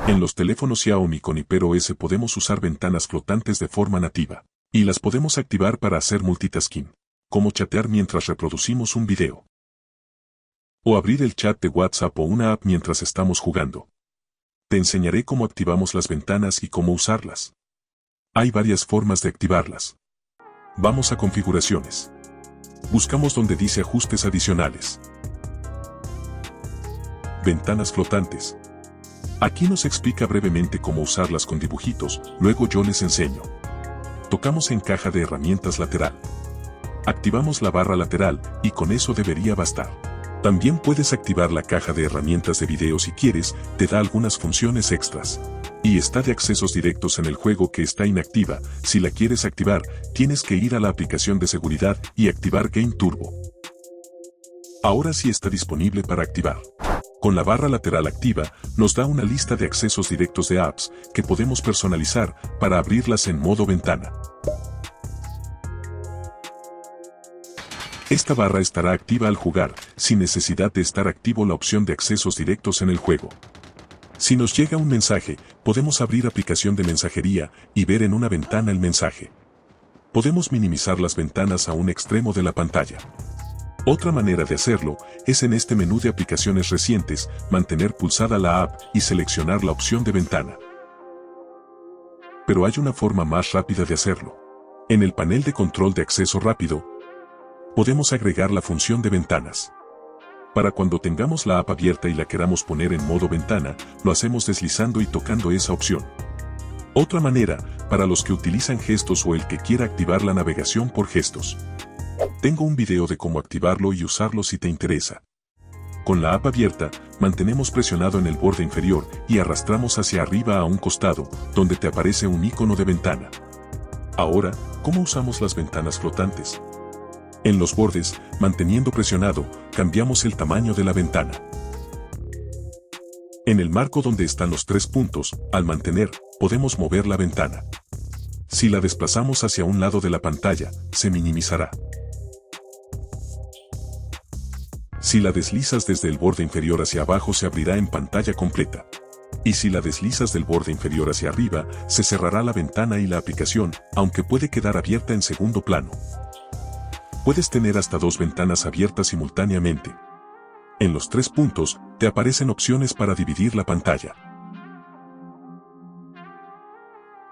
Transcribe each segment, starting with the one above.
En los teléfonos Xiaomi con HyperOS podemos usar ventanas flotantes de forma nativa. Y las podemos activar para hacer multitasking, como chatear mientras reproducimos un video. O abrir el chat de WhatsApp o una app mientras estamos jugando. Te enseñaré cómo activamos las ventanas y cómo usarlas. Hay varias formas de activarlas. Vamos a configuraciones. Buscamos donde dice ajustes adicionales. Ventanas flotantes. Aquí nos explica brevemente cómo usarlas con dibujitos, luego yo les enseño. Tocamos en caja de herramientas lateral. Activamos la barra lateral y con eso debería bastar. También puedes activar la caja de herramientas de video si quieres, te da algunas funciones extras. Y está de accesos directos en el juego que está inactiva. Si la quieres activar, tienes que ir a la aplicación de seguridad y activar Game Turbo. Ahora sí está disponible para activar. Con la barra lateral activa, nos da una lista de accesos directos de apps que podemos personalizar para abrirlas en modo ventana. Esta barra estará activa al jugar, sin necesidad de estar activo la opción de accesos directos en el juego. Si nos llega un mensaje, podemos abrir aplicación de mensajería y ver en una ventana el mensaje. Podemos minimizar las ventanas a un extremo de la pantalla. Otra manera de hacerlo es en este menú de aplicaciones recientes, mantener pulsada la app y seleccionar la opción de ventana. Pero hay una forma más rápida de hacerlo. En el panel de control de acceso rápido, podemos agregar la función de ventanas. Para cuando tengamos la app abierta y la queramos poner en modo ventana, lo hacemos deslizando y tocando esa opción. Otra manera, para los que utilizan gestos o el que quiera activar la navegación por gestos. Tengo un video de cómo activarlo y usarlo si te interesa. Con la app abierta, mantenemos presionado en el borde inferior y arrastramos hacia arriba a un costado, donde te aparece un icono de ventana. Ahora, ¿cómo usamos las ventanas flotantes? En los bordes, manteniendo presionado, cambiamos el tamaño de la ventana. En el marco donde están los 3 puntos, al mantener, podemos mover la ventana. Si la desplazamos hacia un lado de la pantalla, se minimizará. Si la deslizas desde el borde inferior hacia abajo se abrirá en pantalla completa. Y si la deslizas del borde inferior hacia arriba, se cerrará la ventana y la aplicación, aunque puede quedar abierta en segundo plano. Puedes tener hasta 2 ventanas abiertas simultáneamente. En los 3 puntos, te aparecen opciones para dividir la pantalla,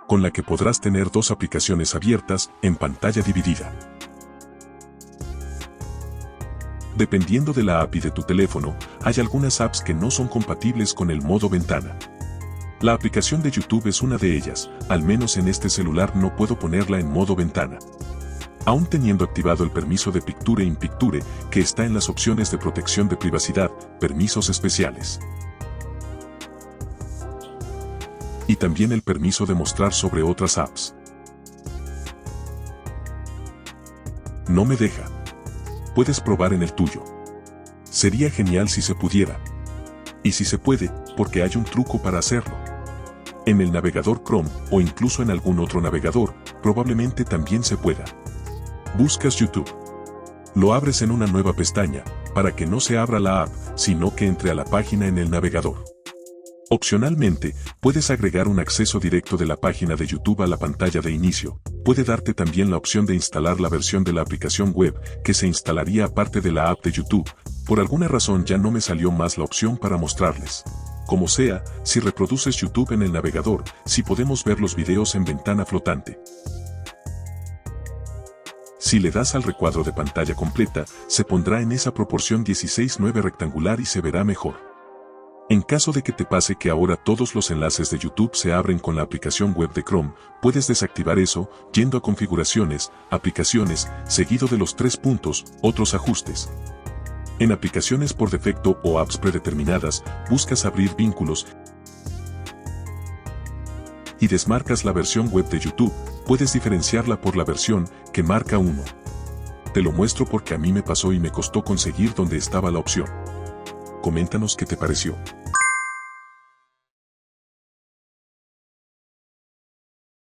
con la que podrás tener 2 aplicaciones abiertas en pantalla dividida. Dependiendo de la app y de tu teléfono, hay algunas apps que no son compatibles con el modo ventana. La aplicación de YouTube es una de ellas, al menos en este celular no puedo ponerla en modo ventana. Aún teniendo activado el permiso de Picture in Picture, que está en las opciones de protección de privacidad, permisos especiales. Y también el permiso de mostrar sobre otras apps. No me deja. Puedes probar en el tuyo. Sería genial si se pudiera. Y si se puede, porque hay un truco para hacerlo. En el navegador Chrome, o incluso en algún otro navegador, probablemente también se pueda. Buscas YouTube. Lo abres en una nueva pestaña, para que no se abra la app, sino que entre a la página en el navegador. Opcionalmente, puedes agregar un acceso directo de la página de YouTube a la pantalla de inicio. Puede darte también la opción de instalar la versión de la aplicación web, que se instalaría aparte de la app de YouTube. Por alguna razón ya no me salió más la opción para mostrarles. Como sea, si reproduces YouTube en el navegador, sí podemos ver los videos en ventana flotante. Si le das al recuadro de pantalla completa, se pondrá en esa proporción 16:9 rectangular y se verá mejor. En caso de que te pase que ahora todos los enlaces de YouTube se abren con la aplicación web de Chrome, puedes desactivar eso, yendo a configuraciones, aplicaciones, seguido de los 3 puntos, otros ajustes. En aplicaciones por defecto o apps predeterminadas, buscas abrir vínculos y desmarcas la versión web de YouTube, puedes diferenciarla por la versión que marca 1. Te lo muestro porque a mí me pasó y me costó conseguir donde estaba la opción. Coméntanos qué te pareció.